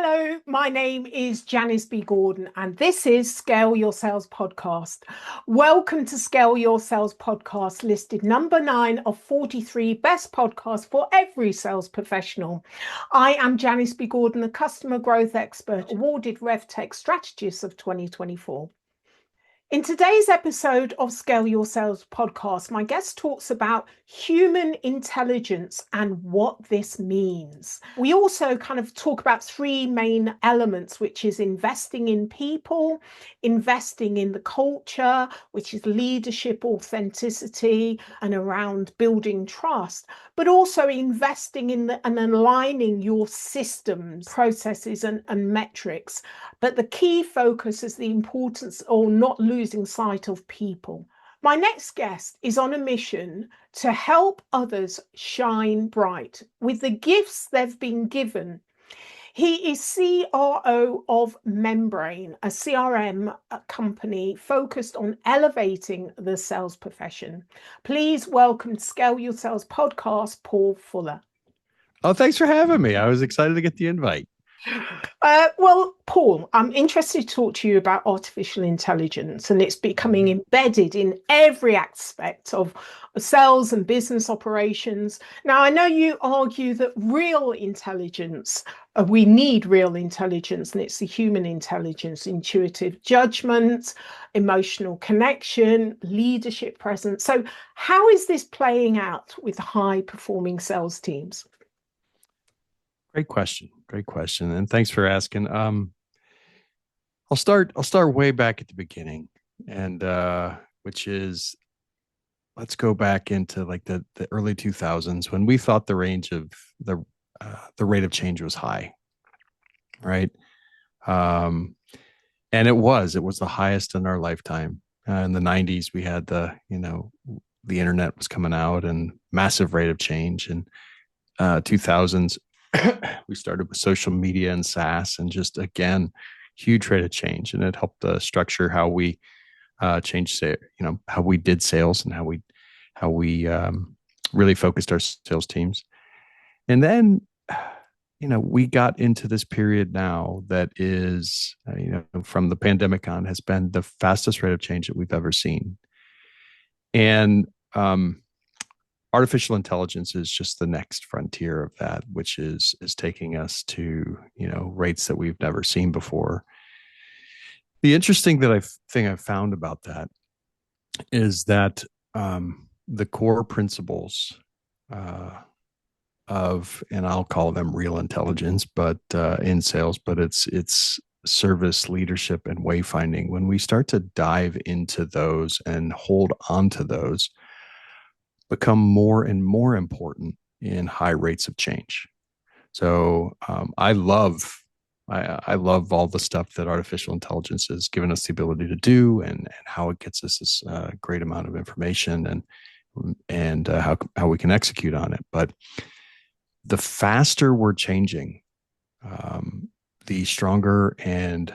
Hello, my name is Janice B. Gordon, and this is Scale Your Sales Podcast. Welcome to Scale Your Sales Podcast, listed number 9 of 43 best podcasts for every sales professional. I am Janice B. Gordon, the customer growth expert, awarded RevTech strategist of 2024. In today's episode of Scale Your Sales Podcast, my guest talks about human intelligence and what this means. We also kind of talk about 3 main elements, which is investing in people, investing in the culture, which is leadership, authenticity, and around building trust, but also investing in and aligning your systems, processes, and metrics. But the key focus is the importance of not losing sight of people. My next guest is on a mission to help others shine bright with the gifts they've been given. He is CRO of Membrain, a CRM company focused on elevating the sales profession. Please welcome to Scale Your Sales Podcast, Paul Fuller. Oh, thanks for having me. I was excited to get the invite. Well, Paul, I'm interested to talk to you about artificial intelligence, and it's becoming embedded in every aspect of sales and business operations. Now, I know you argue that real intelligence, we need real intelligence, and it's the human intelligence, intuitive judgment, emotional connection, leadership presence. So how is this playing out with high-performing sales teams? Great question. And thanks for asking. I'll start way back at the beginning, and which is, let's go back into like the early 2000s when we thought the range of the rate of change was high, right? And it was the highest in our lifetime. In the 90s, we had the internet was coming out and massive rate of change. And 2000s, we started with social media and SaaS, and just again, huge rate of change, and it helped structure how we changed, how we did sales and how we really focused our sales teams. And then, we got into this period now that is, from the pandemic on, has been the fastest rate of change that we've ever seen. And artificial intelligence is just the next frontier of that, which is taking us to, rates that we've never seen before. The interesting thing I've found about that is that the core principles of, and I'll call them real intelligence, but in sales, but it's service, leadership, and wayfinding. When we start to dive into those and hold on to those, become more and more important in high rates of change. So I love all the stuff that artificial intelligence has given us the ability to do, and how it gets us this great amount of information, and how we can execute on it. But the faster we're changing, the stronger and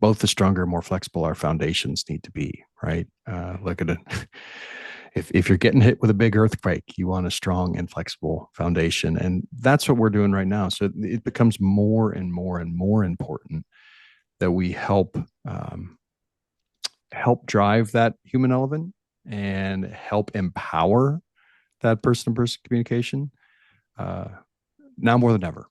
more flexible our foundations need to be, right? Look at it. If you're getting hit with a big earthquake, you want a strong and flexible foundation. And that's what we're doing right now. So it becomes more and more and more important that we help drive that human element and help empower that person-to-person communication now more than ever.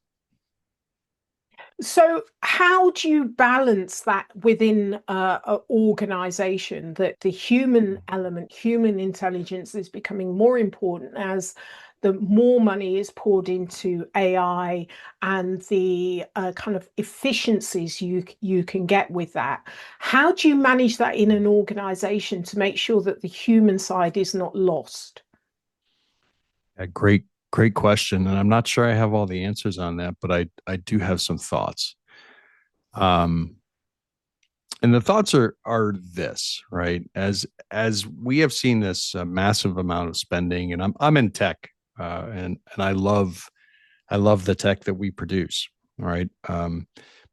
So how do you balance that within an organization, that the human element, human intelligence, is becoming more important as the more money is poured into AI and the kind of efficiencies you can get with that? How do you manage that in an organization to make sure that the human side is not lost? A great question. And I'm not sure I have all the answers on that, but I do have some thoughts. And the thoughts are this, right? As we have seen this massive amount of spending, and I'm in tech, and I love the tech that we produce, right? But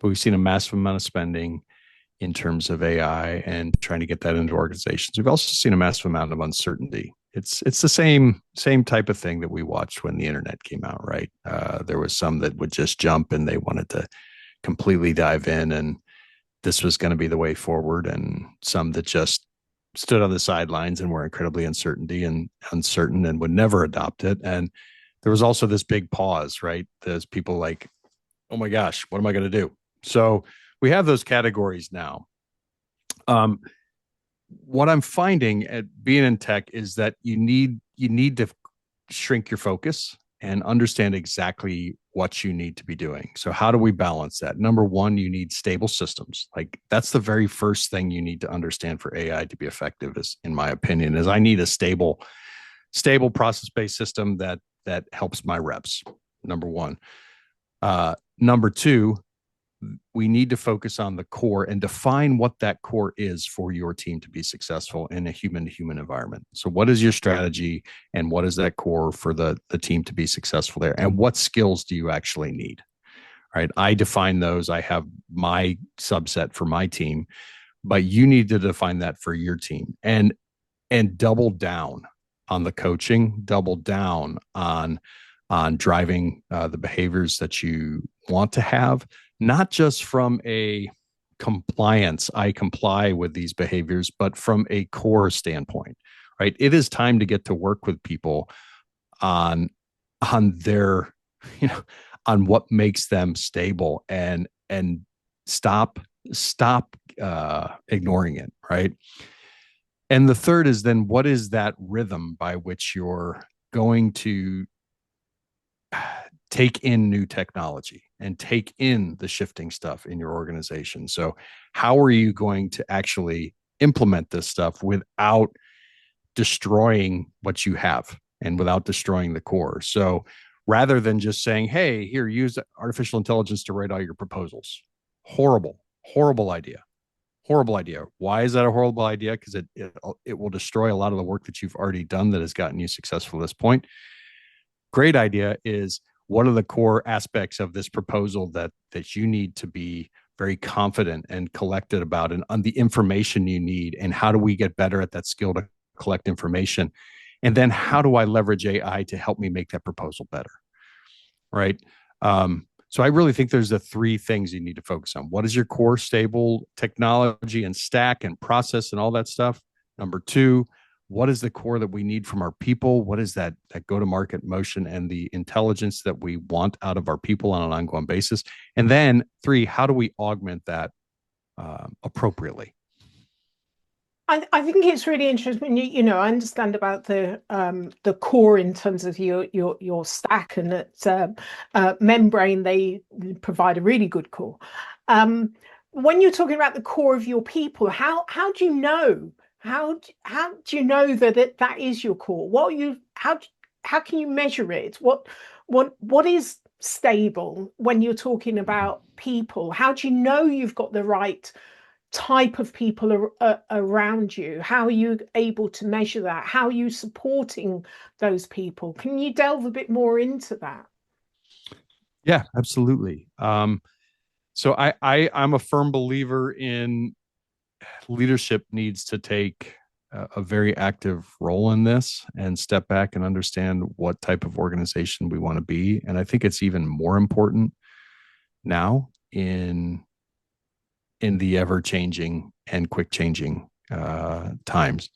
we've seen a massive amount of spending in terms of AI and trying to get that into organizations. We've also seen a massive amount of uncertainty. It's the same type of thing that we watched when the internet came out, right? There was some that would just jump, and they wanted to completely dive in, and this was going to be the way forward, and some that just stood on the sidelines and were incredibly uncertain and would never adopt it. And there was also this big pause, right? There's people like, oh my gosh, what am I going to do? So we have those categories now. What I'm finding at being in tech is that you need to shrink your focus and understand exactly what you need to be doing. So how do we balance that? Number one, you need stable systems. Like that's the very first thing you need to understand for AI to be effective, is, in my opinion, is I need a stable process-based system that helps my reps. Number one. Number two, we need to focus on the core and define what that core is for your team to be successful in a human-to-human environment. So what is your strategy, and what is that core for the team to be successful there? And what skills do you actually need? Right? I define those. I have my subset for my team, but you need to define that for your team, and double down on the coaching, double down on driving the behaviors that you want to have, not just from a compliance, I comply with these behaviors, but from a core standpoint, right? It is time to get to work with people on their, on what makes them stable, and stop ignoring it, right? And the third is then, what is that rhythm by which you're going to take in new technology and take in the shifting stuff in your organization? So how are you going to actually implement this stuff without destroying what you have and without destroying the core? So rather than just saying, hey, here, use artificial intelligence to write all your proposals. Horrible idea. Horrible idea. Why is that a horrible idea? Because it will destroy a lot of the work that you've already done that has gotten you successful at this point. Great idea is, what are the core aspects of this proposal that you need to be very confident and collected about, and on the information you need, and how do we get better at that skill to collect information? And then how do I leverage AI to help me make that proposal better? Right. So I really think there's the three things you need to focus on. What is your core stable technology and stack and process and all that stuff? Number two, what is the core that we need from our people? What is that go-to-market motion and the intelligence that we want out of our people on an ongoing basis? And then three, how do we augment that appropriately? I think it's really interesting. I understand about the core in terms of your stack, and that Membrain, they provide a really good core. When you're talking about the core of your people, how do you know? How do you know that is your core? How can you measure it? What is stable when you're talking about people? How do you know you've got the right type of people around you? How are you able to measure that? How are you supporting those people? Can you delve a bit more into that? Yeah, absolutely. So I'm a firm believer in leadership needs to take a very active role in this and step back and understand what type of organization we want to be. And I think it's even more important now in the ever changing and quick changing times,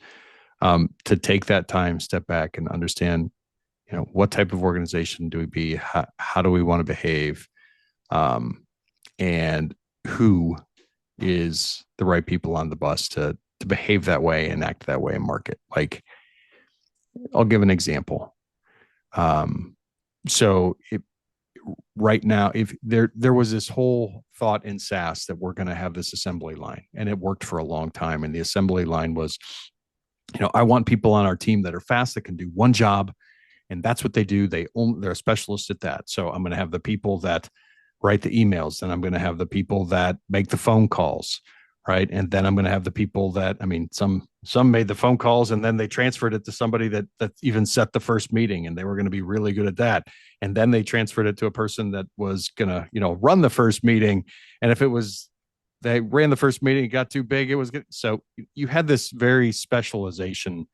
to take that time, step back, and understand, what type of organization do we be? How do we want to behave? And who is the right people on the bus to behave that way and act that way in market? Like, I'll give an example. So right now, if there was this whole thought in SaaS that we're going to have this assembly line, and it worked for a long time. And the assembly line was, I want people on our team that are fast, that can do one job, and that's what they do. They're a specialist at that. So I'm going to have the people that write the emails, and I'm going to have the people that make the phone calls, right? And then I'm going to have the people that, some made the phone calls, and then they transferred it to somebody that even set the first meeting, and they were going to be really good at that. And then they transferred it to a person that was going to, run the first meeting. And if they ran the first meeting, it got too big, it was good. So you had this very specialization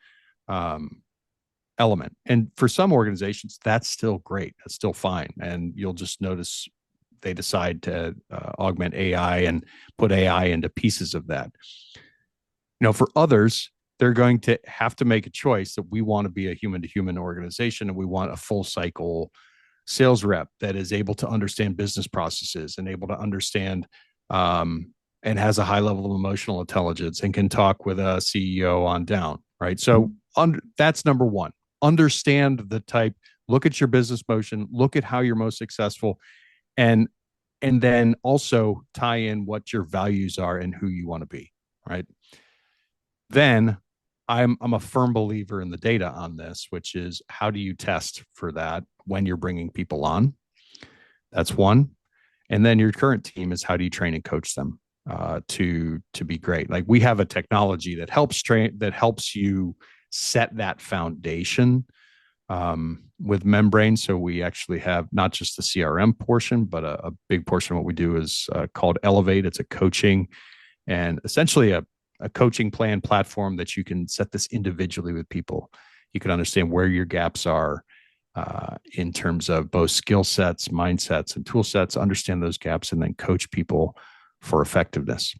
element. And for some organizations, that's still great. That's still fine. And you'll just notice they decide to augment AI and put AI into pieces of that. For others, they're going to have to make a choice that we want to be a human to human organization, and we want a full cycle sales rep that is able to understand business processes and able to understand and has a high level of emotional intelligence and can talk with a CEO on down, right? So that's number one. Understand the type, look at your business motion, look at how you're most successful, and then also tie in what your values are and who you want to be, right? Then I'm a firm believer in the data on this, which is how do you test for that when you're bringing people on? That's one. And then your current team is how do you train and coach them to be great? Like we have a technology that helps you set that foundation with Membrain. So we actually have not just the CRM portion, but a big portion of what we do is called Elevate. It's a coaching and essentially a coaching plan platform that you can set this individually with people. You can understand where your gaps are in terms of both skill sets, mindsets, and tool sets, understand those gaps, and then coach people for effectiveness.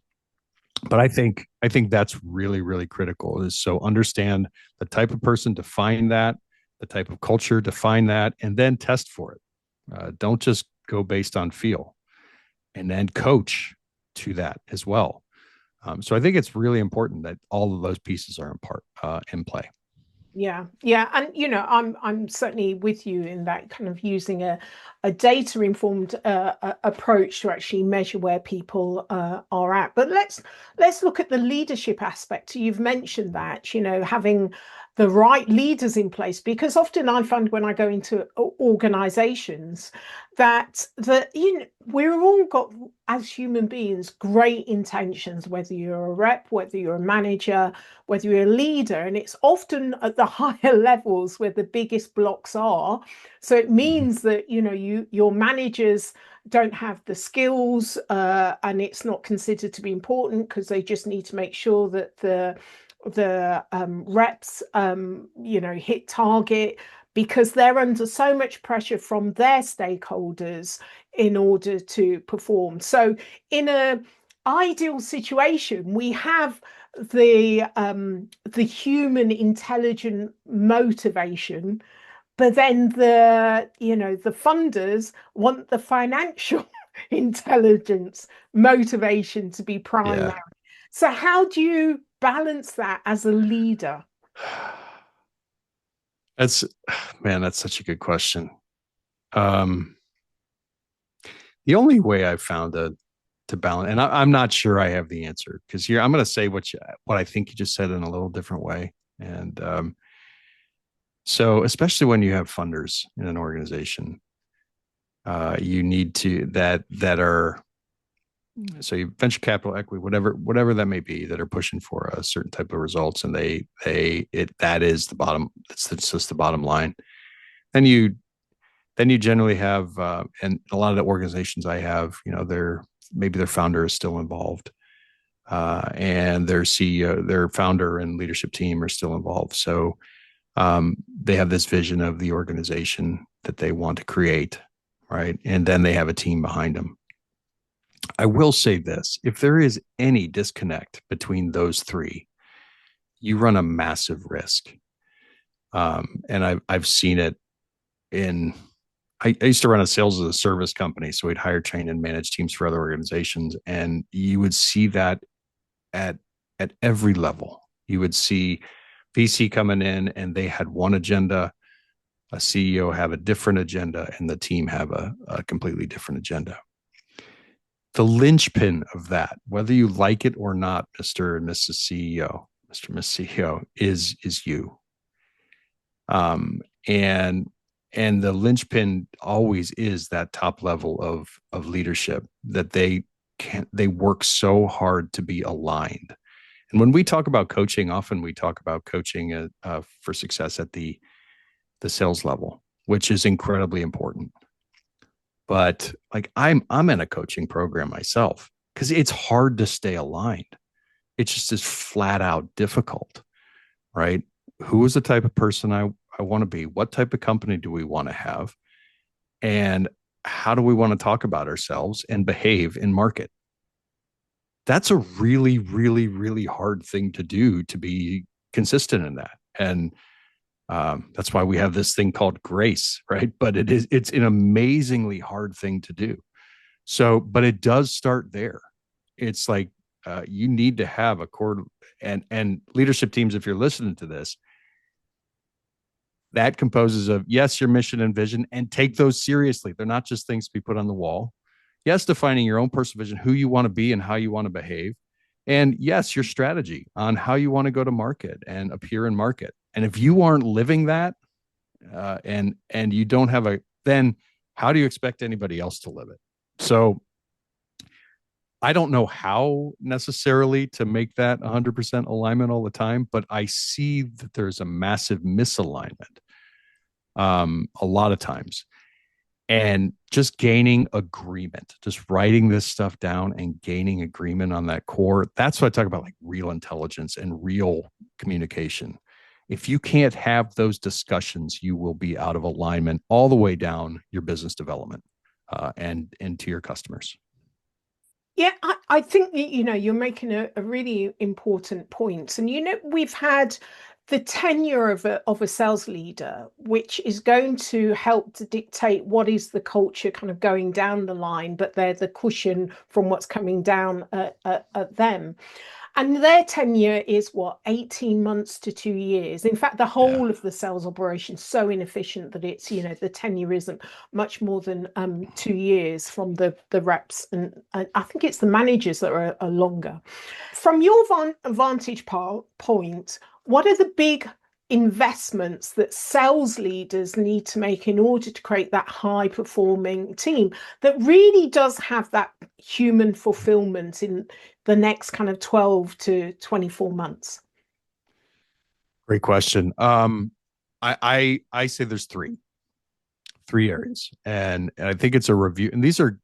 But I think that's really, really critical is so understand the type of person, define that, the type of culture, define that, and then test for it. Don't just go based on feel, and then coach to that as well. So I think it's really important that all of those pieces are in play. Yeah, yeah, and I'm certainly with you in that kind of using a data informed approach to actually measure where people are at. But let's look at the leadership aspect. You've mentioned that having the right leaders in place, because often I find when I go into organizations that we're all got, as human beings, great intentions, whether you're a rep, whether you're a manager, whether you're a leader, and it's often at the higher levels where the biggest blocks are. So it means that your managers don't have the skills, and it's not considered to be important because they just need to make sure that the reps hit target, because they're under so much pressure from their stakeholders in order to perform. So in an ideal situation, we have the human intelligent motivation, but then the funders want the financial intelligence motivation to be primary. Yeah. So how do you balance that as a leader? That's such a good question. The only way I've found to balance, and I'm not sure I have the answer because here I'm going to say what I think you just said in a little different way. And so, especially when you have funders in an organization, you need to that are so you venture capital, equity, whatever that may be, that are pushing for a certain type of results, and that is the bottom. It's just the bottom line. Then you generally have, and a lot of the organizations I have, maybe their founder is still involved, and their CEO, their founder and leadership team are still involved. So they have this vision of the organization that they want to create, right? And then they have a team behind them. I will say this: if there is any disconnect between those three, you run a massive risk. And I've seen it in. I used to run a sales as a service company, so we'd hire, train, and manage teams for other organizations, and you would see that at every level. You would see VC coming in, and they had one agenda, a CEO have a different agenda, and the team have a completely different agenda. The linchpin of that, whether you like it or not, Mr. and Mrs. CEO, Mr. and Mrs. CEO, is you. And the linchpin always is that top level of leadership, that they work so hard to be aligned. And when we talk about coaching, often we talk about coaching for success at the sales level, which is incredibly important. But like I'm in a coaching program myself because it's hard to stay aligned. It's just as flat out difficult, right? Who is the type of person I want to be? What type of company do we want to have? And how do we want to talk about ourselves and behave in market? That's a really, really, really hard thing to do, to be consistent in that. And that's why we have this thing called grace, right? But it's an amazingly hard thing to do. So, but it does start there. It's like you need to have a core, and leadership teams, if you're listening to this, that composes of, yes, your mission and vision, and take those seriously. They're not just things to be put on the wall. Yes, defining your own personal vision, who you want to be and how you want to behave. And yes, your strategy on how you want to go to market and appear in market. And if you aren't living that, and you don't have then how do you expect anybody else to live it? So I don't know how necessarily to make that 100% alignment all the time, but I see that there's a massive misalignment a lot of times. And just gaining agreement, just writing this stuff down and gaining agreement on that core. That's what I talk about, like real intelligence and real communication. If you can't have those discussions, you will be out of alignment all the way down your business development and to your customers. Yeah, I think that, you're making a really important point. And, we've had the tenure of a sales leader, which is going to help to dictate what is the culture kind of going down the line, but they're the cushion from what's coming down at them. And their tenure is what, 18 months to 2 years. In fact, the Yeah. whole of the sales operation is so inefficient that it's, the tenure isn't much more than 2 years from the reps. And I think it's the managers that are longer. From your vantage point, what are the big investments that sales leaders need to make in order to create that high performing team that really does have that human fulfillment in the next kind of 12 to 24 months? Great question. I say there's three areas, and I think it's a review, and these are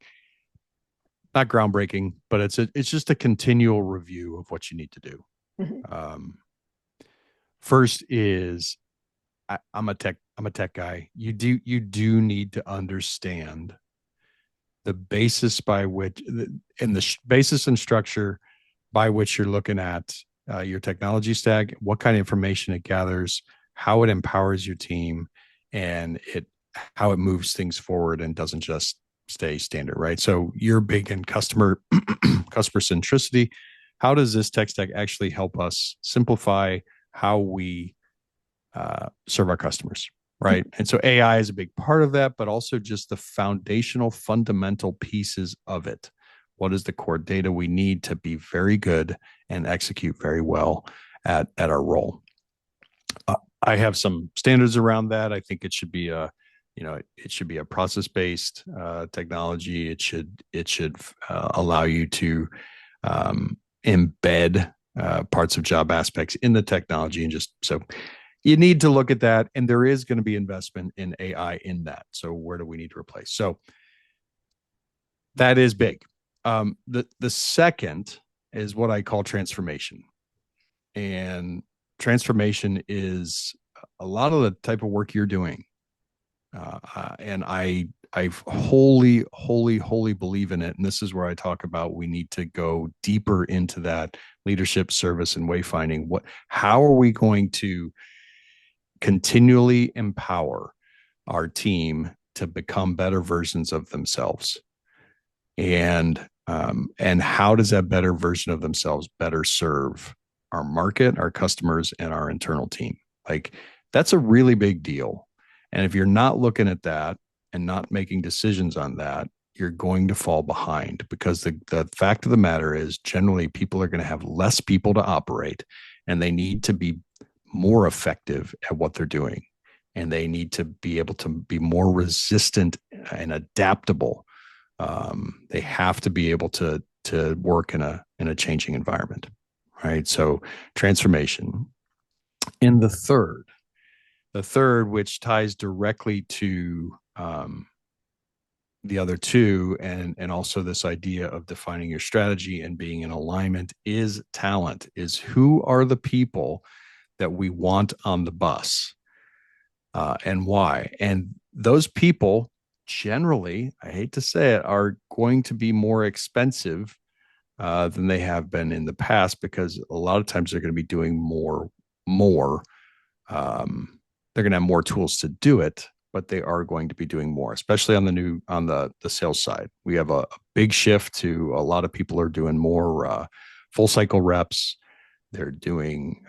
not groundbreaking, but it's just a continual review of what you need to do. Mhm. First is I'm a tech guy. You do need to understand the basis by which, and the basis and structure by which you're looking at your technology stack, what kind of information it gathers, how it empowers your team, and how it moves things forward and doesn't just stay standard, right? So you're big in customer centricity. How does this tech stack actually help us simplify how we serve our customers, right? And so AI is a big part of that, but also just the foundational, fundamental pieces of it. What is the core data we need to be very good and execute very well at our role? I have some standards around that. I think it should be a process-based technology. It should allow you to embed parts of job aspects in the technology, and just so you need to look at that. And there is going to be investment in AI in that. So where do we need to replace? So that is big. The second is what I call transformation, and transformation is a lot of the type of work you're doing, and I wholly believe in it. And this is where I talk about we need to go deeper into that leadership, service, and wayfinding. How are we going to continually empower our team to become better versions of themselves? And how does that better version of themselves better serve our market, our customers, and our internal team? Like, that's a really big deal. And if you're not looking at that and not making decisions on that, you're going to fall behind, because the fact of the matter is, generally people are going to have less people to operate, and they need to be more effective at what they're doing. And they need to be able to be more resistant and adaptable. They have to be able to work in a changing environment, right? So transformation. In the third, which ties directly to the other two, and also this idea of defining your strategy and being in alignment, is talent. Is who are the people that we want on the bus, and why? And those people generally, I hate to say it, are going to be more expensive than they have been in the past because a lot of times they're going to be doing more. Um, they're going to have more tools to do it, but they are going to be doing more, especially on the sales side. We have a big shift to a lot of people are doing more full cycle reps. They're doing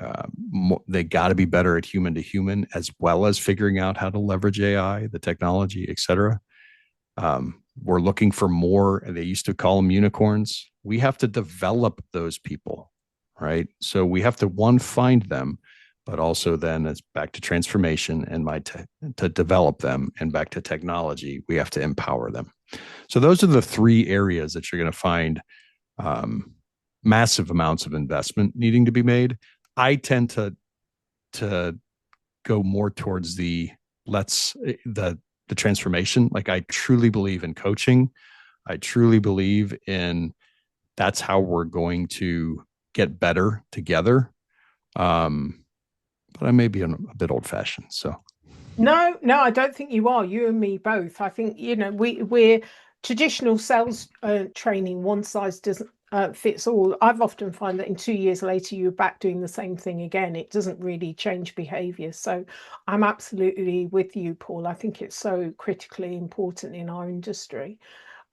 they got to be better at human to human as well as figuring out how to leverage AI, the technology, et cetera. We're looking for more. They used to call them unicorns. We have to develop those people, right? So we have to one find them, but also then it's back to transformation and to develop them, and back to technology. We have to empower them. So those are the three areas that you're going to find um, massive amounts of investment needing to be made. I tend to go more towards the transformation. Like I truly believe in coaching. I truly believe in that's how we're going to get better together. Um, but I may be a bit old fashioned. So No, no, I don't think you are. You and me both. I think, we're traditional sales training, one size doesn't fits all. I've often find that in 2 years later, you're back doing the same thing again. It doesn't really change behavior. So I'm absolutely with you, Paul. I think it's so critically important in our industry.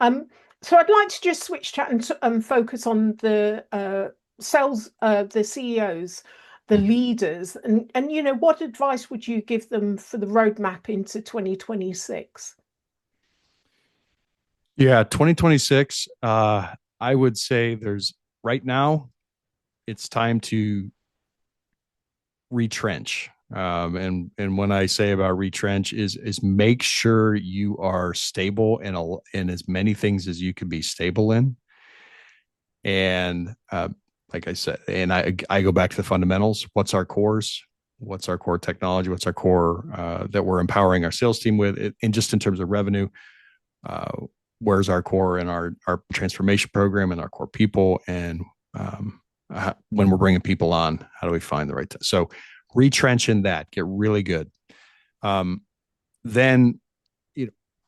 Um, so I'd like to just switch chat and focus on the sales, the CEOs, the leaders, and what advice would you give them for the roadmap into 2026? yeah, 2026. I would say there's right now. It's time to retrench. And when I say about retrench is make sure you are stable in as many things as you can be stable in. And like I said, and I go back to the fundamentals. What's our cores? What's our core technology? What's our core that we're empowering our sales team with? And just in terms of revenue, uh, where's our core in our transformation program and our core people? And when we're bringing people on, how do we find the right time? So retrench in that, get really good. Um, then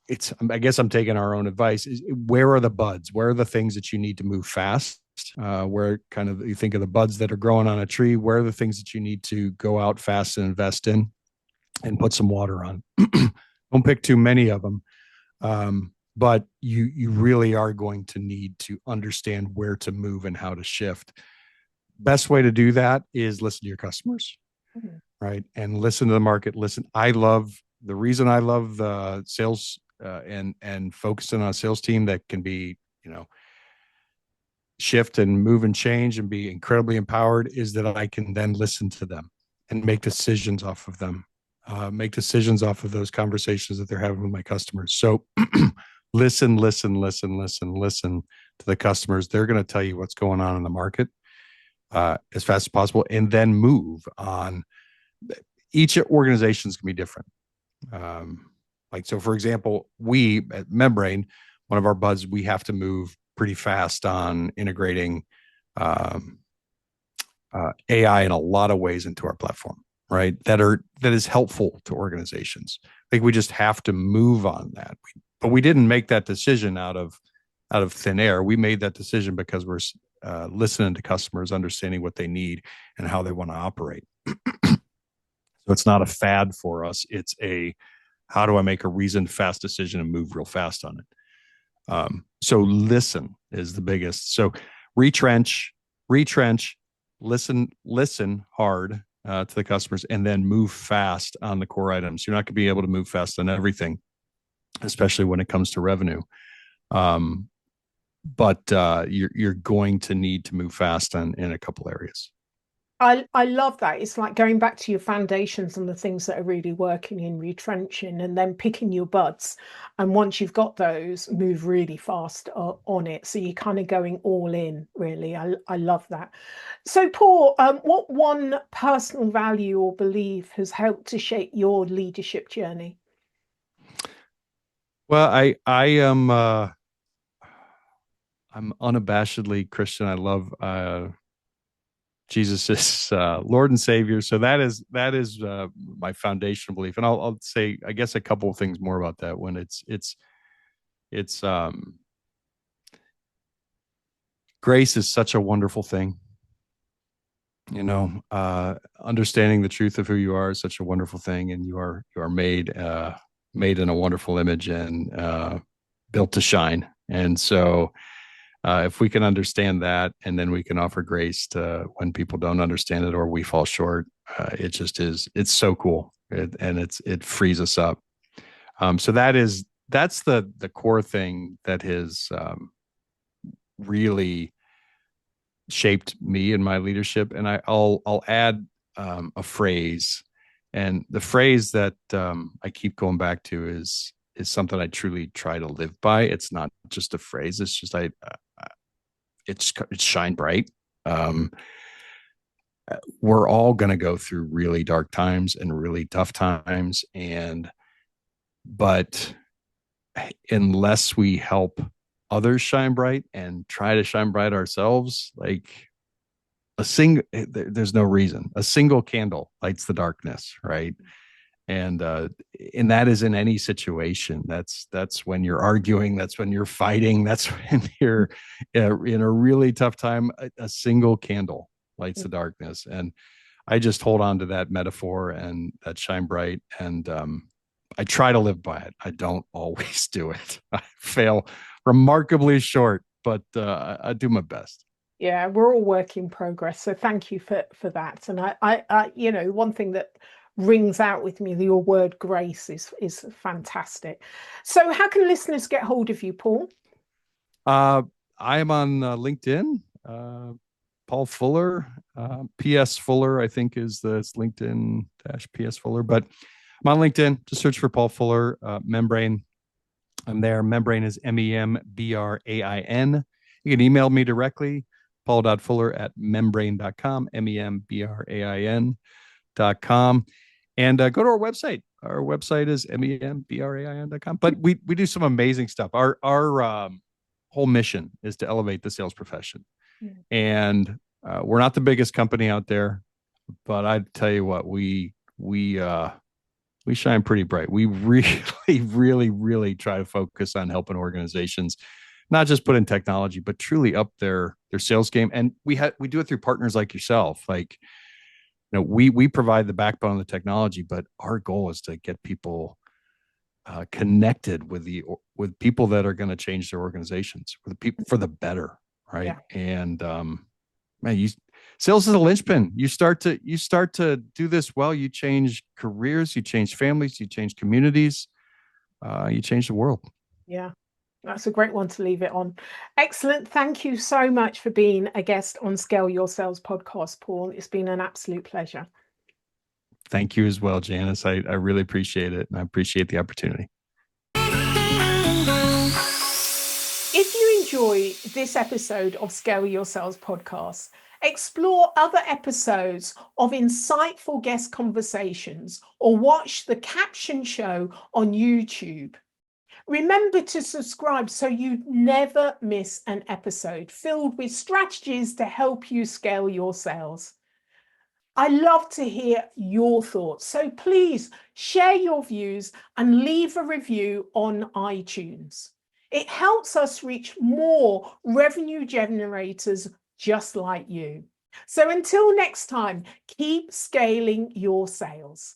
it's I guess I'm taking our own advice. Is where are the buds? Where are the things that you need to move fast? Where kind of you think of the buds that are growing on a tree? Where are the things that you need to go out fast and invest in and put some water on? Don't pick too many of them, but you really are going to need to understand where to move and how to shift. Best way to do that is listen to your customers, Mhm. right? And listen to the market. Listen, I love the reason I love the sales and focusing on a sales team that can be, shift and move and change and be incredibly empowered is that I can then listen to them and make decisions off of them, make decisions off of those conversations that they're having with my customers. So listen to the customers. They're going to tell you what's going on in the market as fast as possible, and then move on. Each organization is going to be different. Like, so for example, we at Membrain, one of our buds, we have to move pretty fast on integrating um, AI in a lot of ways into our platform, right? That is helpful to organizations. I think we just have to move on that. But we didn't make that decision out of thin air. We made that decision because we're listening to customers, understanding what they need and how they want to operate. So it's not a fad for us. It's a how do I make a reasoned, fast decision and move real fast on it? So listen is the biggest. So retrench, retrench, listen hard to the customers, and then move fast on the core items. You're not going to be able to move fast on everything, especially when it comes to revenue. Um, but you're going to need to move fast in a couple areas. I love that. It's like going back to your foundations and the things that are really working in retrenching and then picking your buds. And once you've got those, move really fast on it. So you're kind of going all in, really. I love that. So, Paul, what one personal value or belief has helped to shape your leadership journey? Well, I am I'm unabashedly Christian. I love Jesus is Lord and Savior. So that is my foundational belief. And I'll say, I guess, a couple of things more about that. When it's grace is such a wonderful thing. Understanding the truth of who you are is such a wonderful thing, and you are made in a wonderful image, and built to shine. And so if we can understand that, and then we can offer grace to when people don't understand it or we fall short, it's so cool. It frees us up. So that's the core thing that has really shaped me and my leadership. And I'll add a phrase, and the phrase that I keep going back to is something I truly try to live by. It's not just a phrase. It's just it's shine bright. We're all going to go through really dark times and really tough times, but unless we help others shine bright and try to shine bright ourselves, like there's no reason. A single candle lights the darkness, right? And that is in any situation. That's when you're arguing, that's when you're fighting, that's when you're in a really tough time. A single candle lights the darkness. And I just hold on to that metaphor and that shine bright. And I try to live by it. I don't always do it. I fail remarkably short, but I do my best. Yeah, we're all work in progress. So thank you for that. And I one thing that rings out with me, your word grace is fantastic. So how can listeners get hold of you, Paul? I am on LinkedIn. Paul Fuller, PS Fuller, I think is it's LinkedIn -PS Fuller, but I'm on LinkedIn. Just search for Paul Fuller. Membrain. I'm there. Membrain is MEMBRAIN. You can email me directly, paul.fuller@membrain.com, MEMBRAIN.com. And go to our website. Our website is MEMBRAIN.com. But we do some amazing stuff. Our whole mission is to elevate the sales profession. And we're not the biggest company out there, but I tell you what, we shine pretty bright. We really, really, really try to focus on helping organizations not just put in technology, but truly up their sales game. And we do it through partners like yourself. Like, we provide the backbone of the technology, but our goal is to get people connected with people that are going to change their organizations, with the people for the better, right? Yeah. And man, sales is a linchpin. You start to do this well, you change careers, you change families, you change communities, you change the world. Yeah. That's a great one to leave it on. Excellent. Thank you so much for being a guest on Scale Your Sales podcast, Paul. It's been an absolute pleasure. Thank you as well, Janice. I really appreciate it, and I appreciate the opportunity. If you enjoy this episode of Scale Your Sales podcast, explore other episodes of insightful guest conversations or watch the caption show on YouTube. Remember to subscribe so you never miss an episode filled with strategies to help you scale your sales. I love to hear your thoughts, so please share your views and leave a review on iTunes. It helps us reach more revenue generators just like you. So until next time, keep scaling your sales.